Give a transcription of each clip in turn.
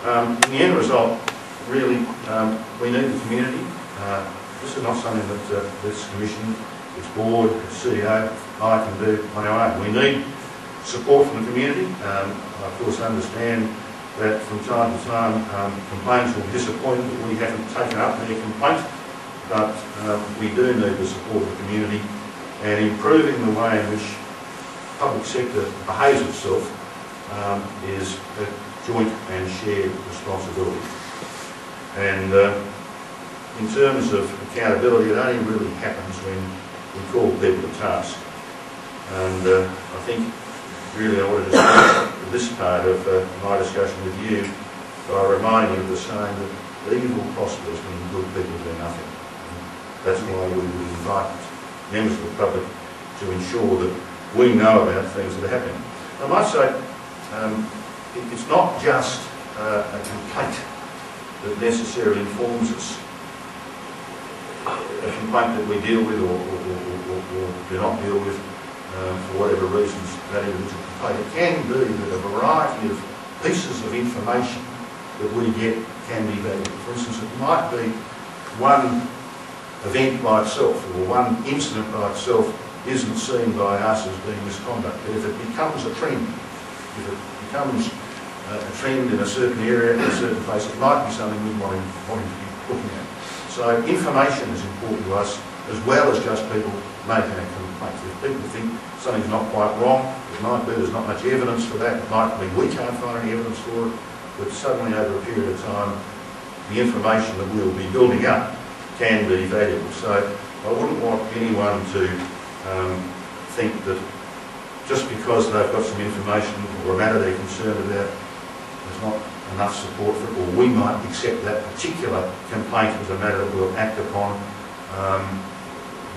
In the end result, really, we need the community. This is not something that this Commission, its board, its CEO, I can do on our own. We need support from the community. I of course understand that from time to time complaints will be disappointed that we haven't taken up their complaint, but we do need the support of the community, and improving the way in which public sector behaves itself is a joint and shared responsibility. And in terms of accountability, it only really happens when we call people to task. And I think really I wanted to start this part of my discussion with you by reminding you of the saying that evil prospers when good people do nothing. And that's why we would invite members of the public to ensure that we know about things that are happening. I might say it's not just a complaint that necessarily informs us. A complaint that we deal with or do not deal with for whatever reasons that individual complaint. It can be that a variety of pieces of information that we get can be valuable. For instance, it might be one event by itself or one incident by itself isn't seen by us as being misconduct. But if it becomes a trend, if it becomes a trend in a certain area, in a certain place, it might be something we want to be looking at. So information is important to us, as well as just people making a complaint. If people think something's not quite wrong, it might be there's not much evidence for that, it might be we can't find any evidence for it, but suddenly over a period of time, the information that we'll be building up can be valuable. So I wouldn't want anyone to think that just because they've got some information or a matter they're concerned about, there's not enough support for it, or we might accept that particular complaint as a matter that we'll act upon,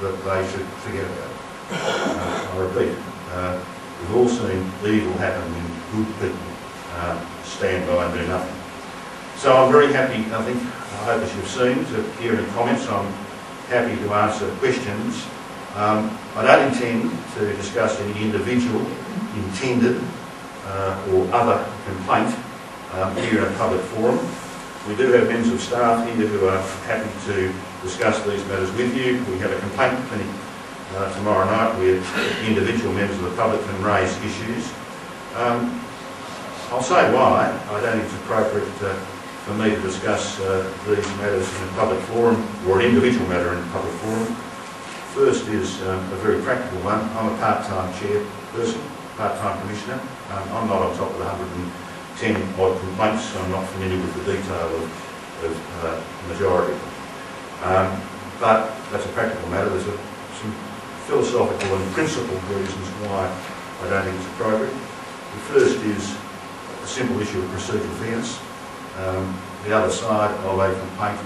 that they should forget about it. I repeat, we've all seen evil happen when good people stand by and do nothing. So I'm very happy, I hope as you've seen, to hear any comments. I'm happy to answer questions. I don't intend to discuss any individual intended or other complaint here in a public forum. We do have members of staff here who are happy to discuss these matters with you. We have a complaint clinic tomorrow night where individual members of the public can raise issues. I'll say why. I don't think it's appropriate for me to discuss these matters in a public forum, or an individual matter in a public forum. First is a very practical one. I'm a part-time chairperson, part-time commissioner. I'm not on top of the 110 odd complaints, so I'm not familiar with the detail of the majority. But that's a practical matter. There's some philosophical and principled reasons why I don't think it's appropriate. The first is a simple issue of procedural fairness. The other side of a complaint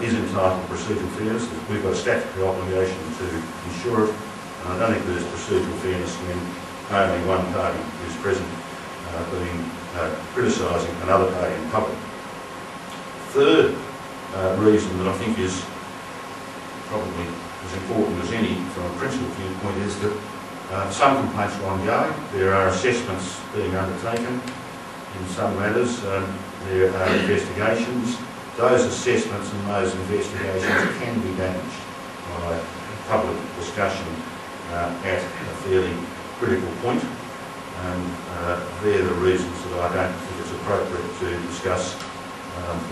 is entitled to procedural fairness. We've got a statutory obligation to ensure it. And I don't think there's procedural fairness when only one party is present being criticising another party in public. Third reason that I think is probably as important as any from a principal viewpoint is that some complaints are ongoing. There are assessments being undertaken in some matters. There are investigations. Those assessments and those investigations can be damaged by public discussion at a fairly critical point. And they're the reasons that I don't think it's appropriate to discuss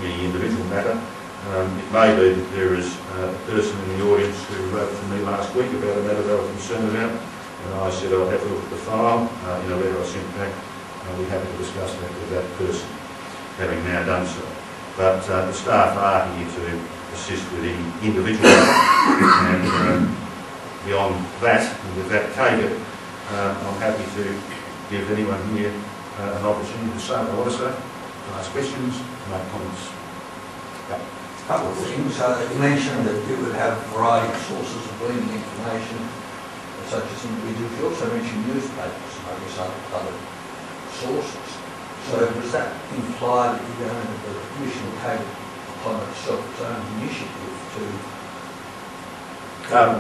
any individual matter. It may be that there is a person in the audience who wrote to me last week about a matter they were concerned about, and I said I'd have a look at the file in a letter I sent back. I'll be happy to discuss that with that person, having now done so. But the staff are here to assist with any individual and beyond that, and with that caveat, I'm happy to give anyone here an opportunity to say what I want to say, to ask questions, to make comments. A couple of things. You mentioned that you would have a variety of sources of gleaning information, such as individuals. You also mentioned newspapers and other sources. So does that imply that you're going to, the Commission will take upon itself its own initiative to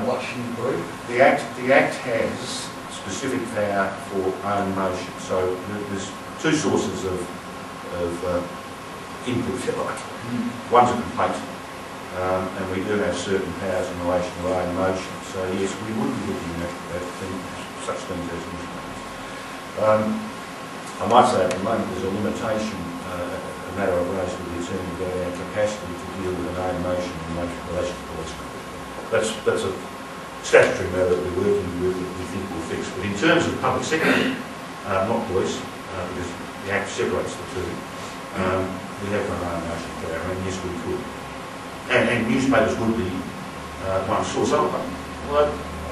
watch and brief? The Act has specific power for own motion. So there's two sources of input, if you like. One's a complaint, and we do have certain powers in relation to our own motion. So yes, we would be looking at such things as newspapers. I might say at the moment there's a limitation, a matter of raised with the attorney about our capacity to deal with an own motion in relation to police. That's a statutory matter that we're working with that we think will fix. But in terms of public sector, not police, because the Act separates the two, we have got our own motion power, and yes, we could. And newspapers would be one source. Well,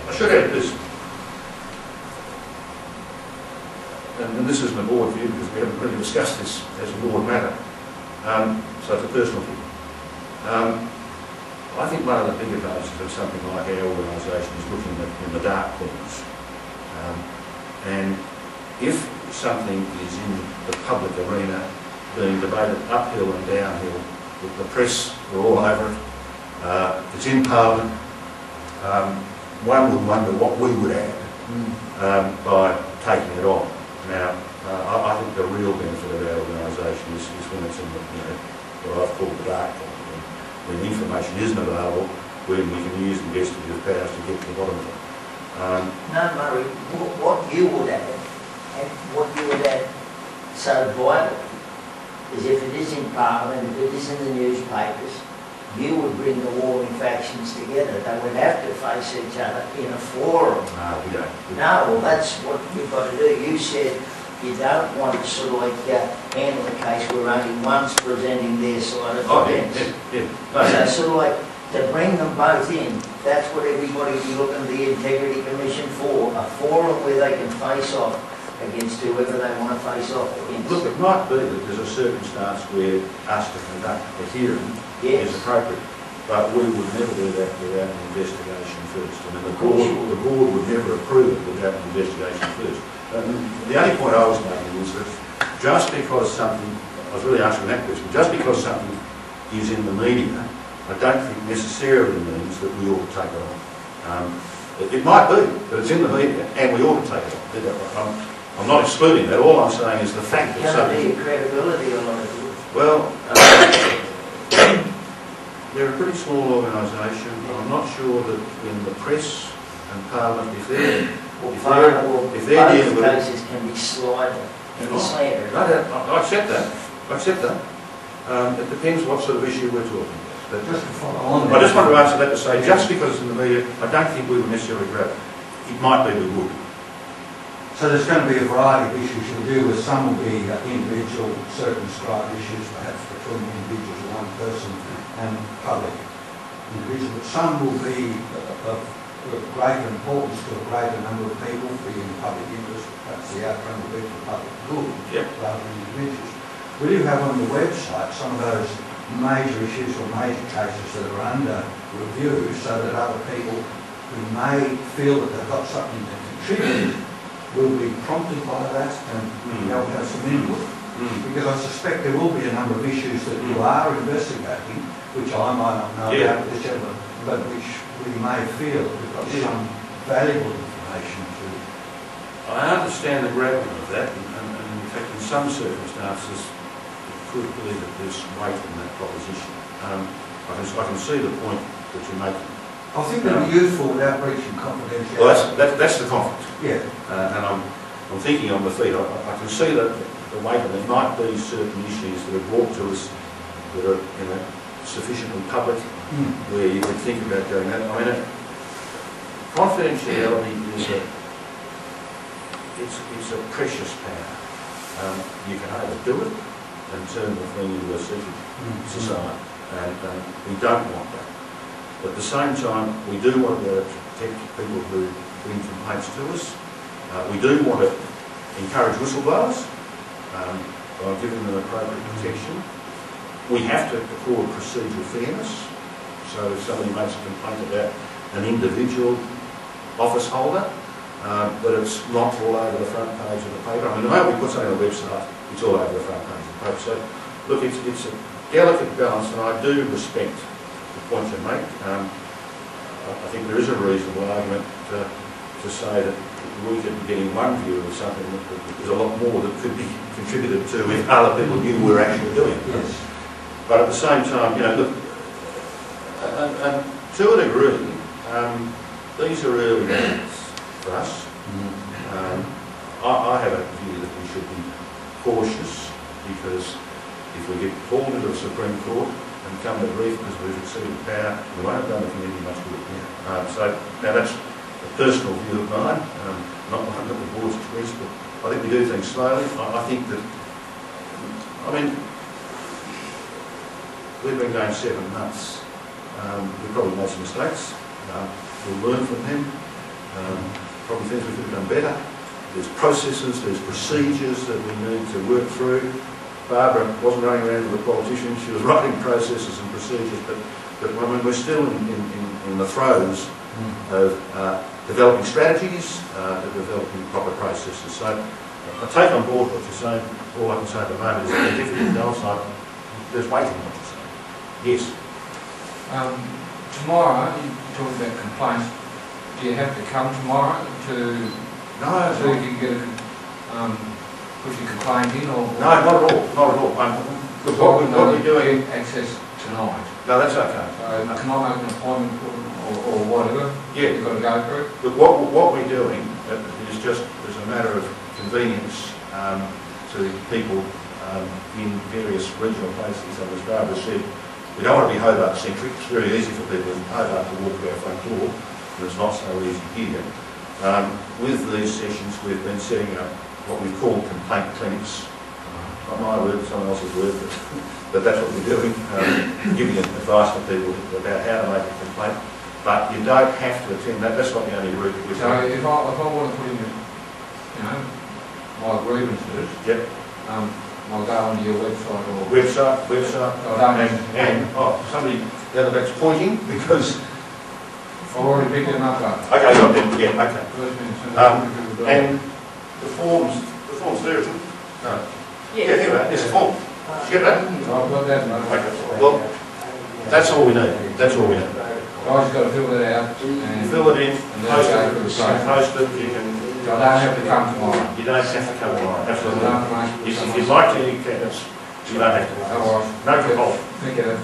I should add this, and this isn't a board view because we haven't really discussed this as a board matter, so it's a personal view. I think one of the big advantages of something like our organisation is looking in the dark corners. And if something is in the public arena being debated uphill and downhill, with the press are all over it, it's in Parliament, one would wonder what we would add by taking it on. Now, I think the real benefit of our organisation is when it's in the, what I've called the dark corner. When information isn't available, when we can use investigative powers to get to the bottom of it. No, Murray, what you would add, and what you would add so vital, is if it is in Parliament, if it is in the newspapers, you would bring the warring factions together. They would have to face each other in a forum. No, we don't. No, well, that's what you've got to do. You said you don't want to sort of like handle the case where only one's presenting their side of the fence. Yeah. So sort of like to bring them both in, that's what everybody would be looking to the Integrity Commission for, a forum where they can face off against whoever they want to face off against. Look, it might be that there's a circumstance where us to conduct a hearing is appropriate, but we would never do that without an investigation first. I mean, the board would never approve it without an investigation first. The only point I was making was that just because something, I was really asking that question, just because something is in the media, I don't think necessarily means that we ought to take it on. It might be that it's in the media and we ought to take it on. I'm not excluding that. All I'm saying is the fact that something... credibility on it. Well, they're a pretty small organisation. I'm not sure that in the press and Parliament, if they're dealing with cases can be slandered. I accept that. It depends what sort of issue we're talking about. Just to follow on. I just want to answer that to say, just because it's in the media, I don't think we would necessarily grab it. It might be we would. So there's going to be a variety of issues you'll deal with. Some will be individual, circumscribed issues, perhaps between individuals or one person and public individuals. But some will be of greater importance to a greater number of people, be in the public interest. Perhaps the outcome will be for the public good rather than individuals. Will you have on the website some of those major issues or major cases that are under review so that other people who may feel that they've got something to contribute will be prompted by that and they'll have some input? Because I suspect there will be a number of issues that you are investigating, which I might not know about this gentleman, but which we may feel we've got some valuable information to. I understand the gravity of that, and in fact in some circumstances it could be that there's weight in that proposition. I can see the point that you're making. I think they'll be useful without breaching confidentiality. Well, that's the conflict. Yeah. And I'm thinking on the feet. I can see that the weight, and there might be certain issues that are brought to us that are, sufficiently public, where you would think about doing that. I mean, confidentiality is it's a precious power. You can overdo it and turn the thing into a secret society, and we don't want that. But at the same time, we do want to protect people who bring complaints to us. We do want to encourage whistleblowers by giving them appropriate protection. We have to accord procedural fairness. So if somebody makes a complaint about an individual office holder, that it's not all over the front page of the paper. I mean, the moment we put something on the website, it's all over the front page of the paper. So, look, it's a delicate balance, and I do respect the point you make. I think there is a reasonable argument to say that we could be getting one view of something that there's a lot more that could be contributed to if other people knew we're actually doing it. Yes. But at the same time, you know, look, and to a degree, these are early days for us. I have a view that we should be cautious, because if we get pulled into the Supreme Court and come to grief because we've exceeded power, we won't have done the community much good. So now that's a personal view of mine, not one that the board's expressed, but I think we do things slowly. I think that, I mean, we've been going 7 months. We've probably made some mistakes. We'll learn from them. Probably things we could have done better. There's processes, there's procedures that we need to work through. Barbara wasn't running around with a politician, she was writing processes and procedures, but I mean, we're still in the throes of developing strategies, developing proper processes. So I take on board what you're saying. All I can say at the moment is that the difficult downside, there's waiting, what you're saying. Yes. Tomorrow, you're talking about complaints. Do you have to come tomorrow to... No, so you can get put your complaint in, or... No, not at all, not at all. Look, what we're doing... Access tonight. No, that's okay. So can I make an appointment or whatever? Yeah. You've got to go through? Look, what we're doing is just as a matter of convenience to people in various regional places, and as Barbara said, we don't want to be Hobart-centric. It's very easy for people in Hobart to walk to our front door, but it's not so easy here. With these sessions, we've been setting up what we call complaint clinics. Not my word, someone else's word, but that's what we're doing, giving advice to people about how to make a complaint. But you don't have to attend that. That's not the only route that we're So if I want to put in, you know, my grievances, yep. I'll go onto your website or... Website. And somebody the other back's pointing because... I've already picked them up. Okay, got them. Yeah, okay. And the forms there, isn't it? No. Yeah, here we are. There's a form. Did you get that? I've got that. Okay. Well, that's all we need. That's all we need. I've got to fill it out. And fill it in, post it, you can... So I don't have to come tomorrow. You don't have to come tomorrow, absolutely. If you'd like to, you can. You don't have to. No trouble. Thank you.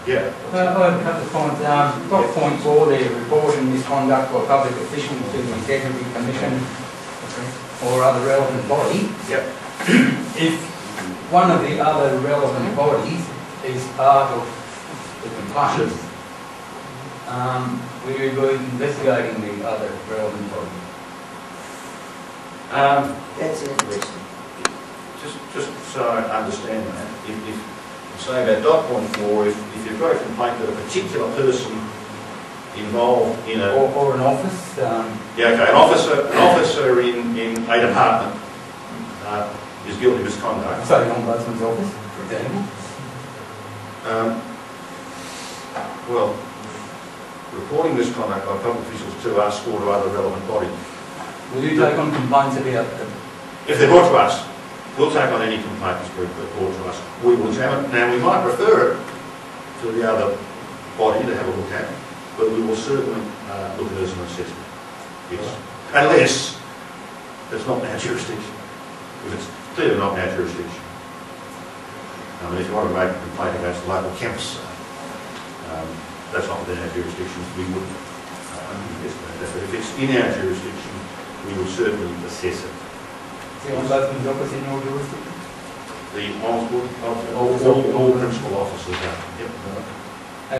Yeah. I have a couple of points. Got point 4 there, reporting misconduct by public officials to the Integrity Commission or other relevant body. Yep. If one of the other relevant bodies is part of the complaint, we will be investigating the other relevant body. That's interesting. Just so I understand that, if say about dot point 4, if you've got a complaint that a particular person involved in a... Or an office. Yeah, okay, an officer in a department is guilty of misconduct. So the Ombudsman's office, for example. Well, reporting misconduct by public officials to us or to other relevant bodies. Will you take on complaints about... If they're brought to us, we'll take on any complaint that's brought to us. We will examine. Now, we might refer it to the other body to have a look at, but we will certainly look at it as an assessment. Yes. Unless it's not in our jurisdiction. If it's clearly not in our jurisdiction. I mean, if you want to make a complaint against the local campus, that's not within our jurisdiction, we wouldn't investigate that. But if it's in our jurisdiction, we will certainly assess it. The Ombudsman's office in your jurisdiction? The Ombudsman, all principal officers